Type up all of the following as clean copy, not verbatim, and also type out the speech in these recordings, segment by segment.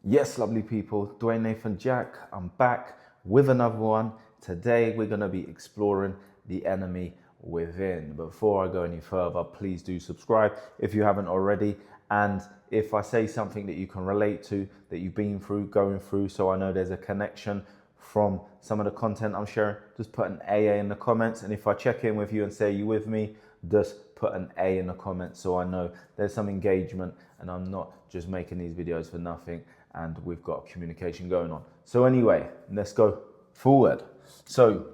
Yes, lovely people, Dwayne Nathan Jack. I'm back with another one. Today we're going to be exploring the enemy within. Before I go any further, please do subscribe if you haven't already. And if I say something that you can relate to, that you've been through, going through, so I know there's a connection from some of the content I'm sharing, just put an AA in the comments. And if I check in with you and say you with me, just put an A in the comments so I know there's some engagement and I'm not just making these videos for nothing and we've got communication going on. So anyway, let's go forward. So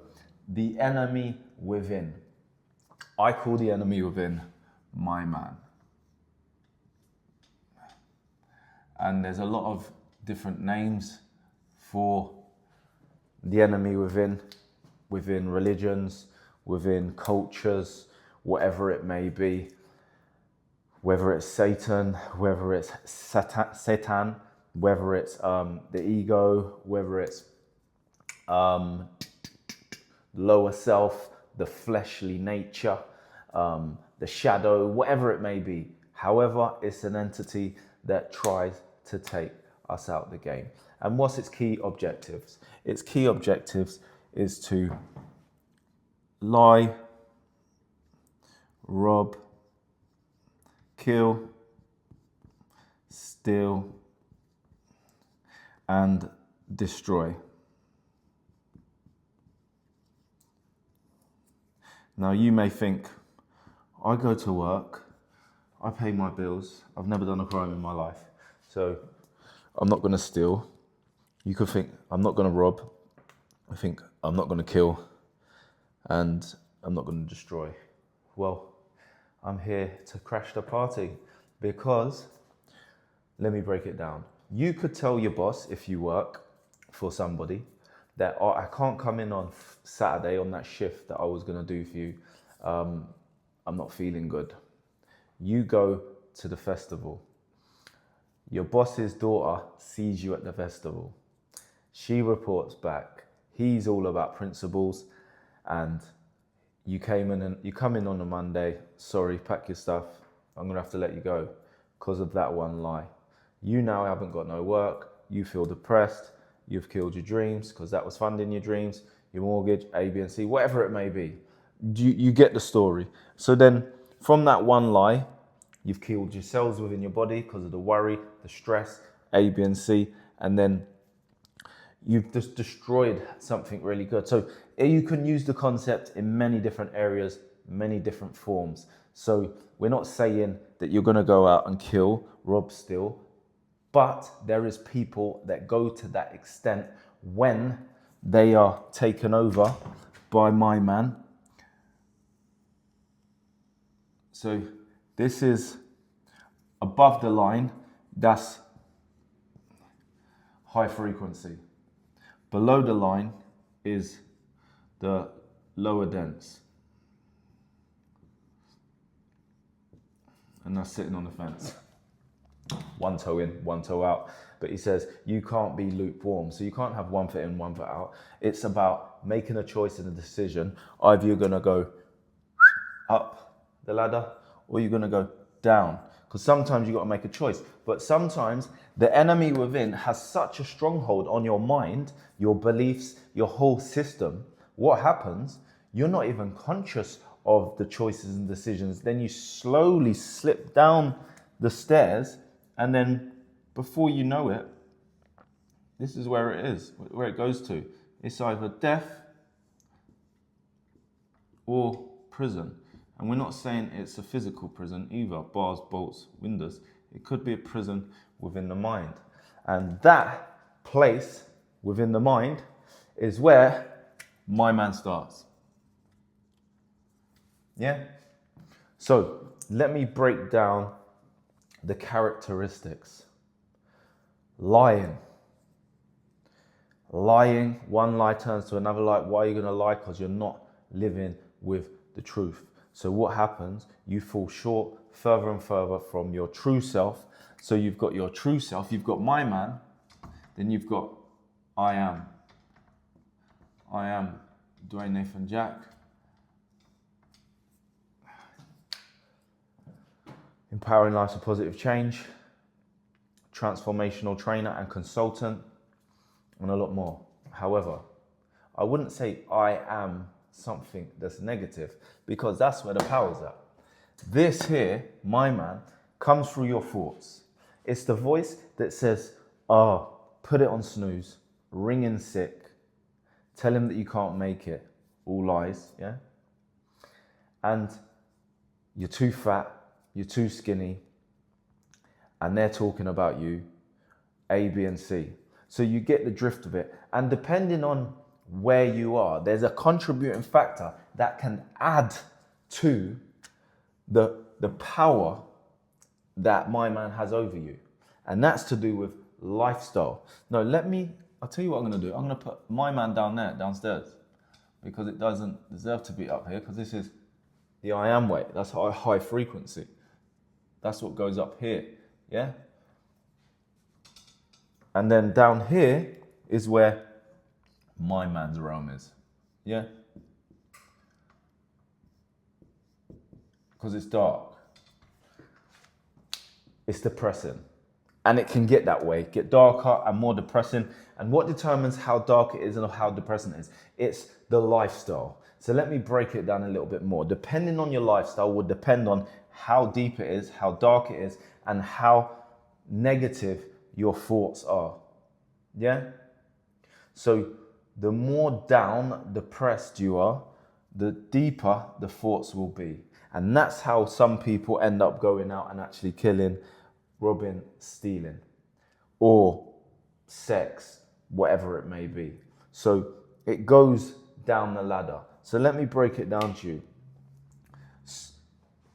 the enemy within. I call the enemy within my man. And there's a lot of different names for the enemy within religions, within cultures, whatever it may be, whether it's Satan, whether it's Satan, whether it's the ego, whether it's lower self, the fleshly nature, the shadow, whatever it may be. However, it's an entity that tries to take us out the game. And what's its key objectives? Its key objectives is to lie, rob, kill, steal, and destroy. Now you may think, I go to work, I pay my bills, I've never done a crime in my life, so I'm not going to steal. You could think, I'm not going to rob. I think, I'm not going to kill, and I'm not going to destroy. Well, I'm here to crash the party because, let me break it down. You could tell your boss if you work for somebody that, oh, I can't come in on Saturday on that shift that I was going to do for you. I'm not feeling good. You go to the festival. Your boss's daughter sees you at the festival. She reports back. He's all about principles, and you come in on a Monday. Sorry, pack your stuff. I'm gonna have to let you go because of that one lie. You now haven't got no work. You feel depressed. You've killed your dreams because that was funding your dreams, your mortgage, A, B, and C, whatever it may be. You get the story. So then, from that one lie, you've killed your cells within your body because of the worry, the stress, A, B, and C, and then you've just destroyed something really good. So you can use the concept in many different areas, many different forms. So we're not saying that you're going to go out and kill, rob, steal, but there is people that go to that extent when they are taken over by my man. So this is above the line, that's high frequency. Below the line is the lower dense. And that's sitting on the fence. One toe in, one toe out. But he says you can't be lukewarm. So you can't have one foot in, one foot out. It's about making a choice and a decision. Either you're going to go up the ladder or you're going to go down. Because sometimes you've got to make a choice. But sometimes the enemy within has such a stronghold on your mind, your beliefs, your whole system. What happens? You're not even conscious of the choices and decisions. Then you slowly slip down the stairs, and then before you know it, this is where it is, where it goes to. It's either death or prison. And we're not saying it's a physical prison either, bars, bolts, windows. It could be a prison within the mind. And that place within the mind is where my man starts. Yeah? So let me break down the characteristics. Lying. Lying, one lie turns to another lie. Why are you going to lie? Because you're not living with the truth. So what happens? You fall short further and further from your true self. So you've got your true self, you've got my man, then you've got I am. I am Dwayne Nathan Jack. Empowering lives of positive change. transformational trainer and consultant, and a lot more. However, I wouldn't say I am something that's negative, because that's where the power's at. This here, my man, comes through your thoughts. It's the voice that says, oh, put it on snooze, ring in sick, tell him that you can't make it. All lies, yeah? And you're too fat, you're too skinny, and they're talking about you, A, B, and C. So you get the drift of it. And depending on where you are, there's a contributing factor that can add to the power that my man has over you. And that's to do with lifestyle. No, I'll tell you what I'm gonna do. I'm gonna put my man down there, downstairs, because it doesn't deserve to be up here, because this is the I am weight. That's high frequency. That's what goes up here, yeah? And then down here is where my man's realm is, yeah? Because it's dark. It's depressing. And it can get that way, get darker and more depressing. And what determines how dark it is and how depressing it is? It's the lifestyle. So let me break it down a little bit more. Depending on your lifestyle will depend on how deep it is, how dark it is, and how negative your thoughts are. Yeah? So the more down, depressed you are, the deeper the thoughts will be. And that's how some people end up going out and actually killing, robbing, stealing, or sex, whatever it may be. So it goes down the ladder. So let me break it down to you.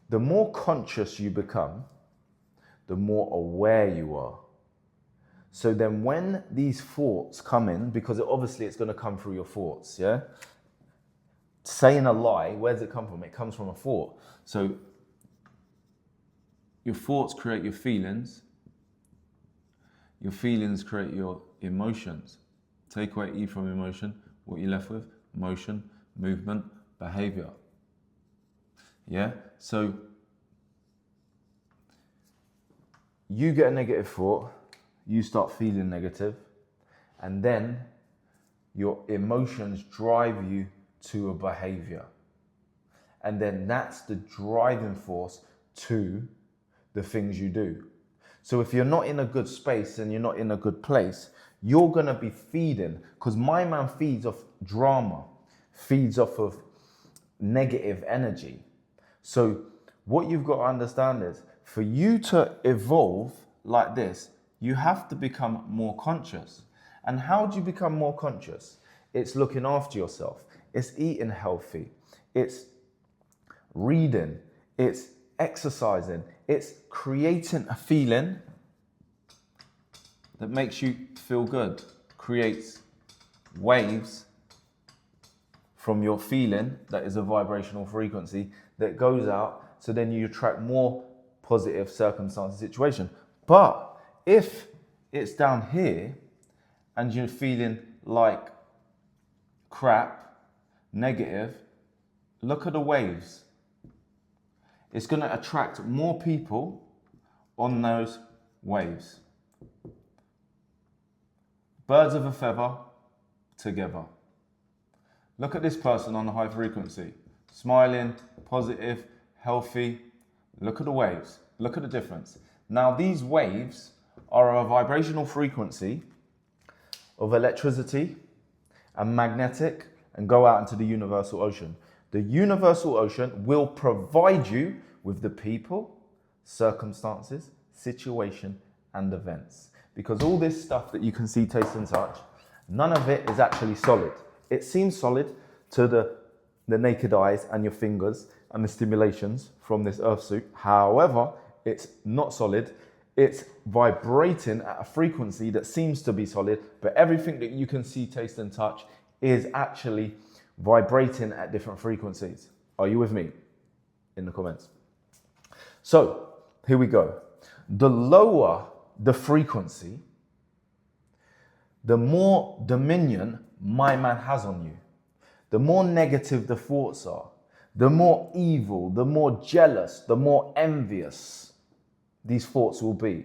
The more conscious you become, the more aware you are. So then when these thoughts come in, because obviously it's going to come through your thoughts, yeah? Saying a lie, where does it come from? It comes from a thought. So your thoughts create your feelings create your emotions. Take away E from emotion, what you're left with? Motion, movement, behavior. Yeah? So you get a negative thought, you start feeling negative, and then your emotions drive you to a behavior. And then that's the driving force to the things you do. So if you're not in a good space and you're not in a good place, you're gonna be feeding, because my man feeds off drama, feeds off of negative energy. So what you've got to understand is, for you to evolve like this, you have to become more conscious. And how do you become more conscious? It's looking after yourself. It's eating healthy. It's reading. It's exercising. It's creating a feeling that makes you feel good, creates waves from your feeling that is a vibrational frequency that goes out, so then you attract more positive circumstances, situation. But if it's down here and you're feeling like crap, negative, look at the waves. It's going to attract more people on those waves. Birds of a feather together. Look at this person on the high frequency, smiling, positive, healthy. Look at the waves. Look at the difference. Now these waves are a vibrational frequency of electricity and magnetic, and go out into the universal ocean. The universal ocean will provide you with the people, circumstances, situation, and events. Because all this stuff that you can see, taste, and touch, none of it is actually solid. It seems solid to the naked eyes and your fingers and the stimulations from this earth suit. However, it's not solid. It's vibrating at a frequency that seems to be solid, but everything that you can see, taste, and touch is actually vibrating at different frequencies. Are you with me? In the comments. So, here we go. The lower the frequency, the more dominion my man has on you. The more negative the thoughts are, the more evil, the more jealous, the more envious these thoughts will be.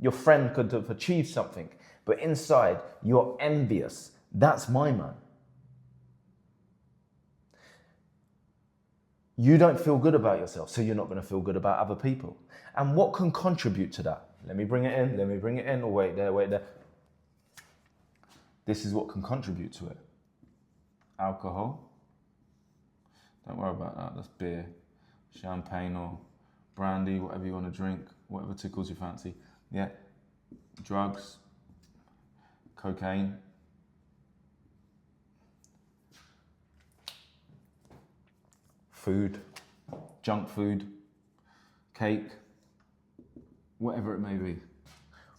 Your friend could have achieved something, but inside you're envious. That's my man. You don't feel good about yourself, so you're not going to feel good about other people. And what can contribute to that? Let me bring it in. Oh, wait there. This is what can contribute to it. Alcohol. Don't worry about that. That's beer, champagne or brandy, whatever you want to drink, whatever tickles your fancy. Yeah. Drugs, cocaine. Food, junk food, cake, whatever it may be.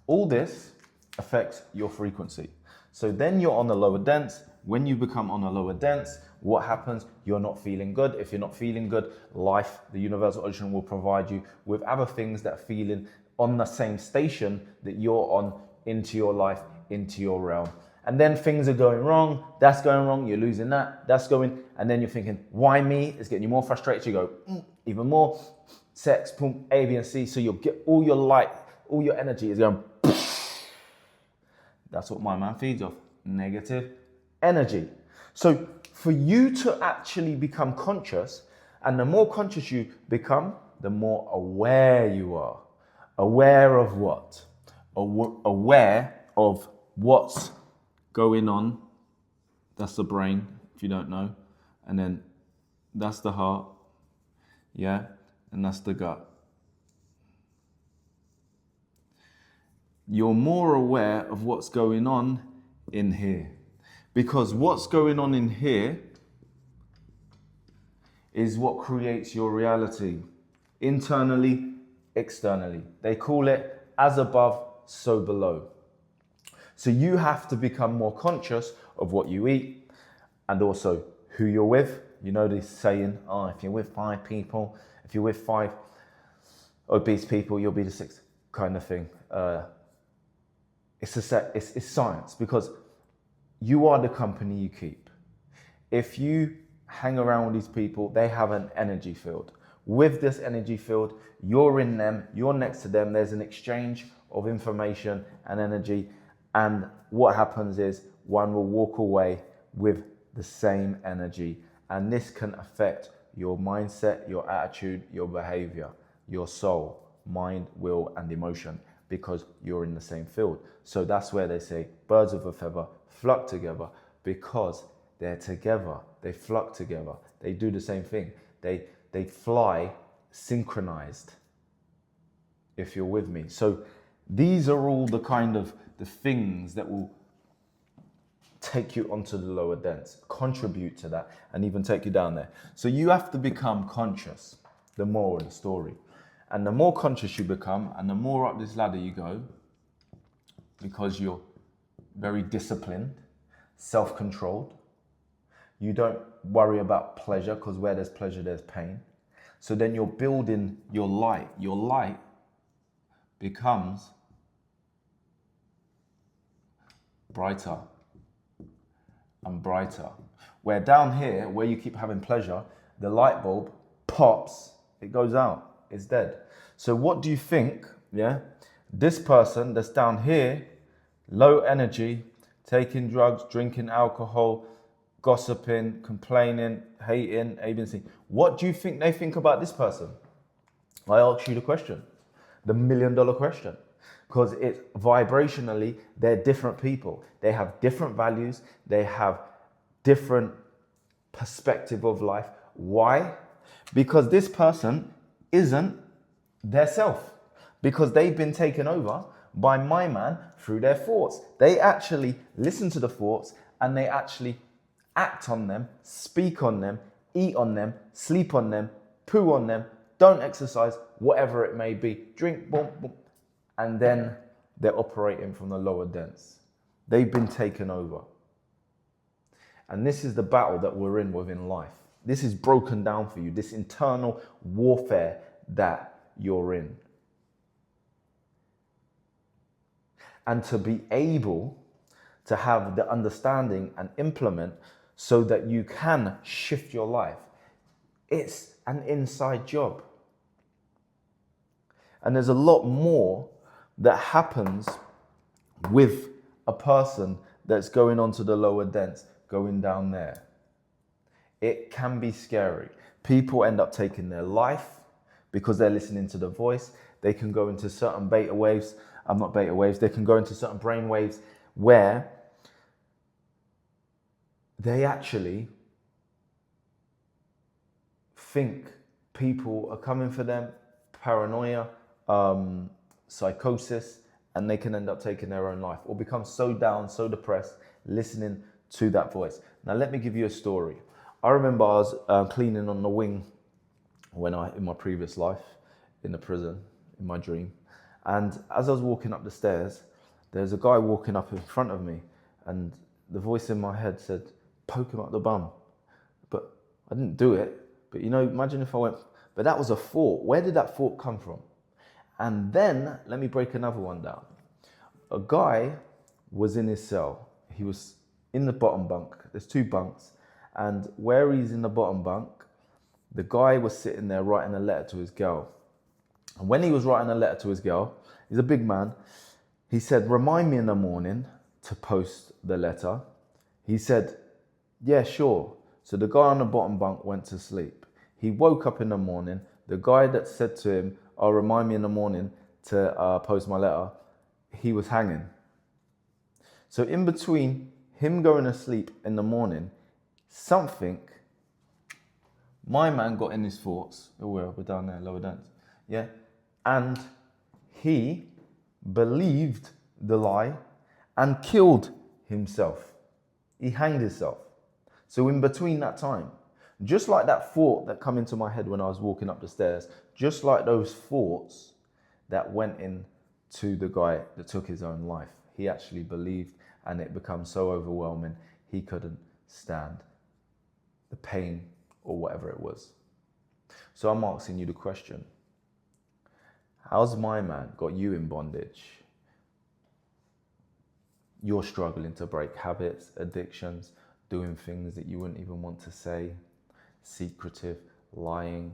All this affects your frequency. So then you're on the lower dense. When you become on a lower dense, what happens? You're not feeling good. If you're not feeling good, life, the universal ocean will provide you with other things that are feeling on the same station that you're on into your life, into your realm. And then things are going wrong, that's going wrong, you're losing that, that's going, and then you're thinking, why me? It's getting you more frustrated. You go, even more, sex, boom, A, B, and C. So you'll get all your light, all your energy is going, that's what my man feeds off, negative energy. So for you to actually become conscious, and the more conscious you become, the more aware you are. Aware of what? Aware of what's going on. That's the brain, if you don't know. And then that's the heart. Yeah. And that's the gut. You're more aware of what's going on in here. Because what's going on in here is what creates your reality. Internally, externally. They call it as above, so below. So you have to become more conscious of what you eat and also who you're with. You know this saying, if you're with 5 people, if you're with 5 obese people, you'll be the 6th kind of thing. It's science, because you are the company you keep. If you hang around with these people, they have an energy field. With this energy field, you're in them, you're next to them, there's an exchange of information and energy. And what happens is one will walk away with the same energy. And this can affect your mindset, your attitude, your behavior, your soul, mind, will, and emotion, because you're in the same field. So that's where they say birds of a feather flock together, because they're together. They flock together. They do the same thing. They fly synchronized, if you're with me. So these are all the kind of the things that will take you onto the lower dense, contribute to that, and even take you down there. So you have to become conscious, the moral of the story. And the more conscious you become, and the more up this ladder you go, because you're very disciplined, self-controlled, you don't worry about pleasure, because where there's pleasure, there's pain. So then you're building your light. Your light becomes brighter and brighter. Where down here, where you keep having pleasure, the light bulb pops, it goes out, it's dead. So what do you think, this person that's down here, low energy, taking drugs, drinking alcohol, gossiping, complaining, hating, ABC, what do you think they think about this person? I ask you the question, the $1 million question. Because it's vibrationally, they're different people. They have different values. They have different perspective of life. Why? Because this person isn't their self. Because they've been taken over by my man through their thoughts. They actually listen to the thoughts and they actually act on them, speak on them, eat on them, sleep on them, poo on them, don't exercise, whatever it may be, drink, boom, boom. And then they're operating from the lower dense. They've been taken over. And this is the battle that we're in within life. This is broken down for you, this internal warfare that you're in. And to be able to have the understanding and implement so that you can shift your life, it's an inside job. And there's a lot more that happens with a person that's going onto the lower dents, going down there. It can be scary. People end up taking their life because they're listening to the voice. They can go into certain they can go into certain brain waves where they actually think people are coming for them, paranoia, psychosis, and they can end up taking their own life or become so down, so depressed, listening to that voice. Now, let me give you a story. I remember I was cleaning on the wing in my previous life, in the prison, in my dream. And as I was walking up the stairs, there's a guy walking up in front of me, and the voice in my head said, poke him up the bum. But I didn't do it. But imagine if I went, but that was a thought. Where did that thought come from? And then, let me break another one down. A guy was in his cell. He was in the bottom bunk. There's 2 bunks. And where he's in the bottom bunk, the guy was sitting there writing a letter to his girl. And when he was writing a letter to his girl, he's a big man, he said, remind me in the morning to post the letter. He said, yeah, sure. So the guy on the bottom bunk went to sleep. He woke up in the morning. The guy that said to him, remind me in the morning to post my letter, he was hanging. So in between him going to sleep in the morning, my man got in his thoughts. Oh, we're down there, lower dents. Yeah. And he believed the lie and killed himself. He hanged himself. So in between that time, just like that thought that come into my head when I was walking up the stairs, just like those thoughts that went into the guy that took his own life, he actually believed, and it became so overwhelming, he couldn't stand the pain or whatever it was. So I'm asking you the question, how's my man got you in bondage? You're struggling to break habits, addictions, doing things that you wouldn't even want to say, secretive, lying,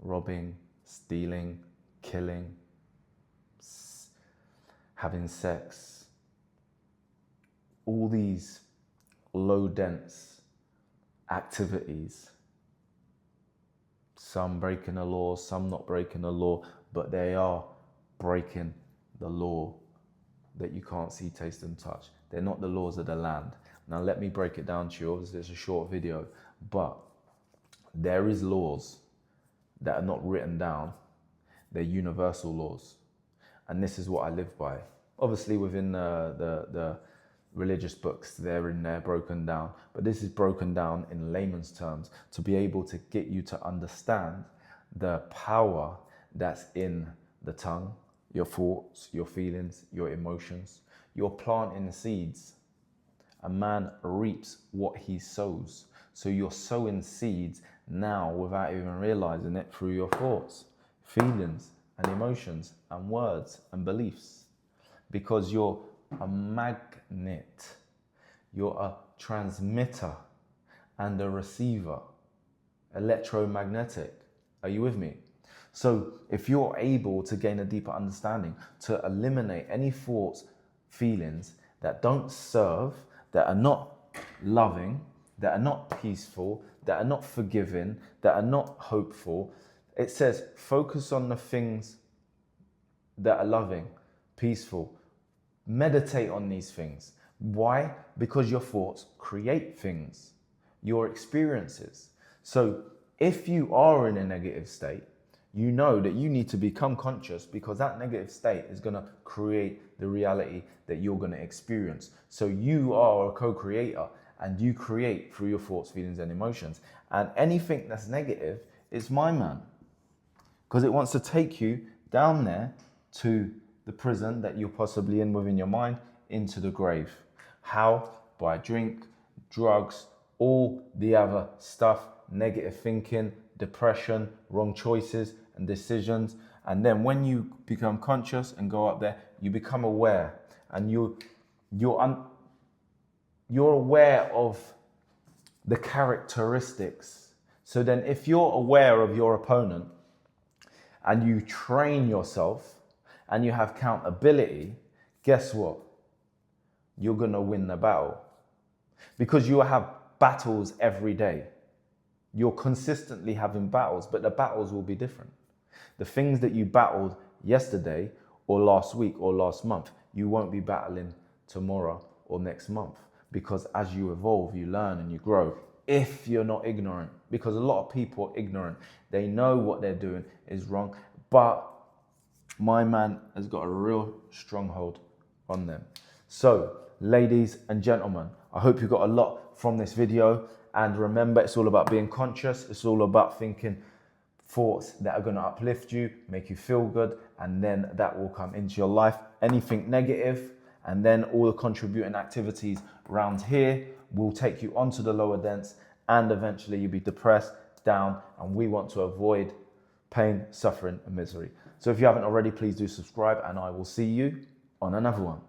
robbing, stealing, killing, having sex. All these low dense activities. Some breaking the law, some not breaking the law, but they are breaking the law that you can't see, taste and touch. They're not the laws of the land. Now let me break it down to you. Obviously it's a short video, but there is laws that are not written down. They're universal laws. And this is what I live by. Obviously within the religious books, they're in there broken down, but this is broken down in layman's terms to be able to get you to understand the power that's in the tongue, your thoughts, your feelings, your emotions. You're planting seeds. A man reaps what he sows. So you're sowing seeds now without even realizing it through your thoughts, feelings and emotions and words and beliefs. Because you're a magnet, you're a transmitter and a receiver, electromagnetic. Are you with me? So if you're able to gain a deeper understanding, to eliminate any thoughts, feelings that don't serve, that are not loving, that are not peaceful, that are not forgiving, that are not hopeful, it says focus on the things that are loving, peaceful. Meditate on these things. Why? Because your thoughts create things, your experiences. So if you are in a negative state, you know that you need to become conscious, because that negative state is going to create the reality that you're going to experience. So you are a co-creator, and you create through your thoughts, feelings and emotions. And anything that's negative is my man, because it wants to take you down there to the prison that you're possibly in within your mind, into the grave. How? By drink, drugs, all the other stuff, negative thinking, depression, wrong choices and decisions. And then when you become conscious and go up there, you become aware, and you're aware of the characteristics. So then if you're aware of your opponent and you train yourself and you have accountability, guess what? You're going to win the battle. Because you have battles every day. You're consistently having battles, but the battles will be different. The things that you battled yesterday or last week or last month, you won't be battling tomorrow or next month, because as you evolve, you learn and you grow. If you're not ignorant, because a lot of people are ignorant. They know what they're doing is wrong, but my man has got a real stronghold on them. So, ladies and gentlemen, I hope you got a lot from this video. And remember, it's all about being conscious. It's all about thinking thoughts that are going to uplift you, make you feel good, and then that will come into your life. Anything negative, and then all the contributing activities around here will take you onto the lower dents, and eventually you'll be depressed, down, and we want to avoid pain, suffering, and misery. So if you haven't already, please do subscribe, and I will see you on another one.